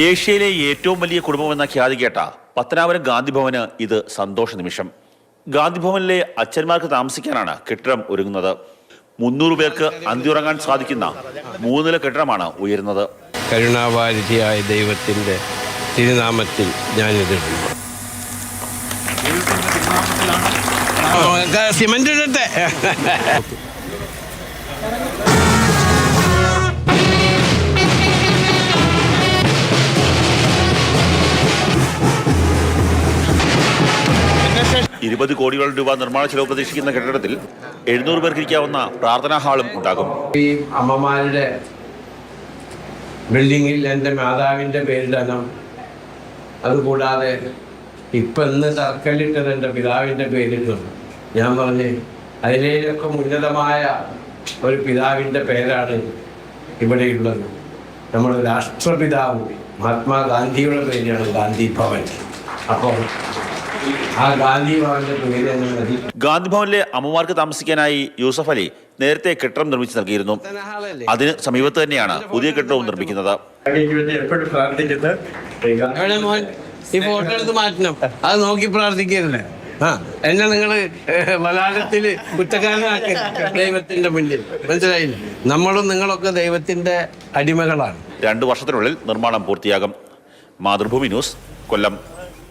ഏഷ്യയിലെ ഏറ്റവും വലിയ കുടുംബമെന്ന ഖ്യാതി കേട്ട പത്തനാപുരം ഗാന്ധിഭവന് ഇത് സന്തോഷ നിമിഷം. ഗാന്ധിഭവനിലെ അച്ഛന്മാർക്ക് താമസിക്കാനാണ് കെട്ടിടം ഒരുങ്ങുന്നത്. 300 പേർക്ക് അന്തിയുറങ്ങാൻ സാധിക്കുന്ന 3 നില കെട്ടിടമാണ് ഉയരുന്നത്. കരുണാവാരിധിയായ ദൈവത്തിൻ്റെ തിരുനാമത്തിൽ ഞാനിതിടുന്നു. സിമന്റ് ഇടട്ടെ. $20 കോടിയോളം രൂപ നിർമ്മാണ ചെലവ് പ്രതീക്ഷിക്കുന്ന കെട്ടിടത്തിൽ 700 പേർക്ക് ഇരിക്കാവുന്ന പ്രാർത്ഥനാ ഹാളും ഉണ്ടാകും. ഈ അമ്മമാരുടെ ബിൽഡിങ്ങിൽ എൻ്റെ മാതാവിൻ്റെ പേരിടണം. അതുകൂടാതെ ഇപ്പം ഇന്ന് തറക്കല്ലിട്ടത് എൻ്റെ പിതാവിൻ്റെ പേരിടണം. ഞാൻ പറഞ്ഞ് അതിലേക്കൊക്കെ ഉന്നതമായ ഒരു പിതാവിൻ്റെ പേരാണ് ഇവിടെയുള്ളത്. നമ്മുടെ രാഷ്ട്രപിതാവ് മഹാത്മാഗാന്ധിയുടെ പേരാണ് ഗാന്ധി ഭവൻ. അപ്പോൾ ആ ഗാന്ധി ഭവന്റെ പേര് തന്നെ മതി. ഗാന്ധിഭവനിലെ അമ്മമാർക്ക് താമസിക്കാനായി യൂസഫ് അലി നേരത്തെ കെട്ടിടം നിർമ്മിച്ചു നൽകിയിരുന്നു. അതിന് സമീപത്ത് തന്നെയാണ് പുതിയ കെട്ടിടവും നിർമ്മിക്കുന്നത്. ഈ ഫോട്ടോ എടുത്ത് മാറ്റണം, അത് നോക്കി പ്രാർത്ഥിക്കരുത്. എന്നെ നിങ്ങൾ മലയാളത്തില് കുറ്റക്കാരനാക്കി ദൈവത്തിന്റെ മുന്നിൽ. മനസ്സിലായില്ലേ? നമ്മളും നിങ്ങളൊക്കെ ദൈവത്തിന്റെ അടിമകളാണ്. 2 വർഷത്തിനുള്ളിൽ നിർമ്മാണം പൂർത്തിയാകും. മാതൃഭൂമി ന്യൂസ്, കൊല്ലം.